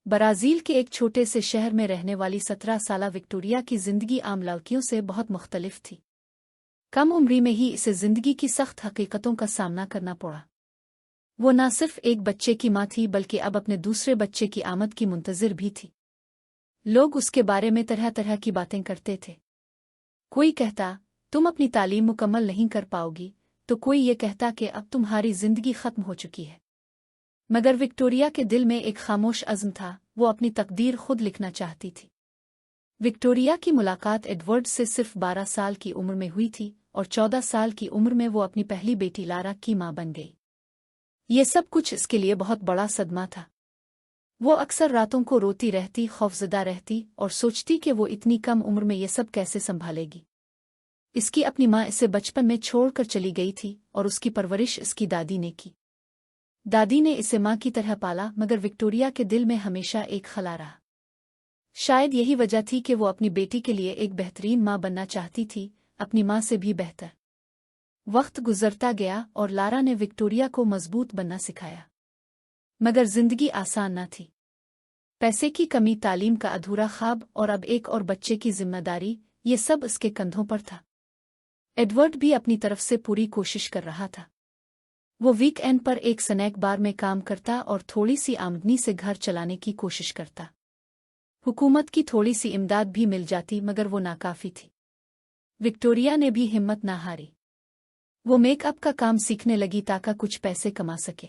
Brazil के एक छोटे से शहर में रहने वाली 17 साला विक्टोरिया की जिंदगी आम लड़कियों से बहुत मुख्तलिफ थी। कम उम्री में ही इसे जिंदगी की सख्त हकीकतों का सामना करना पड़ा। वो न सिर्फ एक बच्चे की माँ थी बल्कि अब अपने दूसरे बच्चे की आमद की मुंतज़िर भी थी। लोग उसके बारे में तरह तरह की बातें करते थे। कोई कहता तुम अपनी तालीम मुकम्मल नहीं कर पाओगी, तो कोई ये कहता कि अब तुम्हारी जिंदगी खत्म हो चुकी है। मगर विक्टोरिया के दिल में एक खामोश अज़्म था, वो अपनी तकदीर खुद लिखना चाहती थी। विक्टोरिया की मुलाकात एडवर्ड से सिर्फ 12 साल की उम्र में हुई थी और 14 साल की उम्र में वो अपनी पहली बेटी लारा की मां बन गई। ये सब कुछ इसके लिए बहुत बड़ा सदमा था। वो अक्सर रातों को रोती रहती, खौफजदा रहती और सोचती कि वो इतनी कम उम्र में ये सब कैसे संभालेगी। इसकी अपनी माँ इसे बचपन में छोड़कर चली गई थी और उसकी परवरिश इसकी दादी ने की। दादी ने इसे माँ की तरह पाला, मगर विक्टोरिया के दिल में हमेशा एक खला रहा। शायद यही वजह थी कि वो अपनी बेटी के लिए एक बेहतरीन माँ बनना चाहती थी, अपनी माँ से भी बेहतर। वक्त गुजरता गया और लारा ने विक्टोरिया को मजबूत बनना सिखाया। मगर जिंदगी आसान न थी। पैसे की कमी, तालीम का अधूरा ख्वाब और अब एक और बच्चे की जिम्मेदारी, ये सब इसके कंधों पर था। एडवर्ड भी अपनी तरफ से पूरी कोशिश कर रहा था। वो वीकएंड पर एक स्नैक बार में काम करता और थोड़ी सी आमदनी से घर चलाने की कोशिश करता। हुकूमत की थोड़ी सी इमदाद भी मिल जाती, मगर वो नाकाफी थी। विक्टोरिया ने भी हिम्मत ना हारी। वो मेकअप का काम सीखने लगी ताकि कुछ पैसे कमा सके।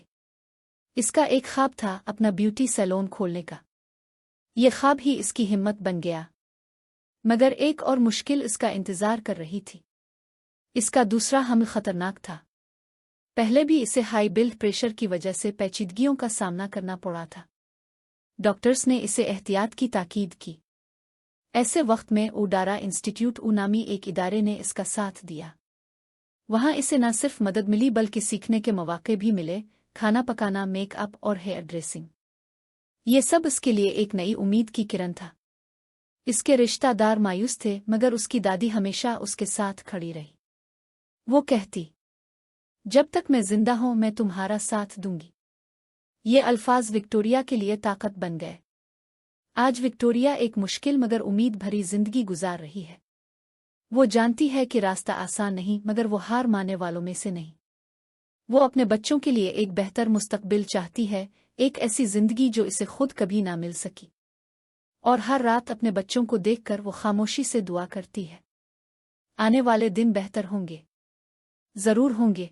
इसका एक ख्वाब था अपना ब्यूटी सैलून खोलने का। ये ख्वाब ही इसकी हिम्मत बन गया। मगर एक और मुश्किल इसका इंतजार कर रही थी। इसका दूसरा हमल खतरनाक था। पहले भी इसे हाई ब्लड प्रेशर की वजह से पेचीदगियों का सामना करना पड़ा था। डॉक्टर्स ने इसे एहतियात की ताकीद की। ऐसे वक्त में उडारा इंस्टीट्यूट नामी एक इदारे ने इसका साथ दिया। वहाँ इसे न सिर्फ मदद मिली बल्कि सीखने के मौके भी मिले, खाना पकाना, मेकअप और हेयर ड्रेसिंग। ये सब इसके लिए एक नई उम्मीद की किरण था। इसके रिश्तेदार मायूस थे, मगर उसकी दादी हमेशा उसके साथ खड़ी रही। वो कहती, जब तक मैं जिंदा हूं मैं तुम्हारा साथ दूंगी। ये अल्फाज विक्टोरिया के लिए ताकत बन गए। आज विक्टोरिया एक मुश्किल मगर उम्मीद भरी जिंदगी गुजार रही है। वो जानती है कि रास्ता आसान नहीं, मगर वो हार मानने वालों में से नहीं। वो अपने बच्चों के लिए एक बेहतर मुस्तकबिल चाहती है, एक ऐसी जिंदगी जो इसे खुद कभी ना मिल सकी। और हर रात अपने बच्चों को देखकर वो खामोशी से दुआ करती है, आने वाले दिन बेहतर होंगे, जरूर होंगे।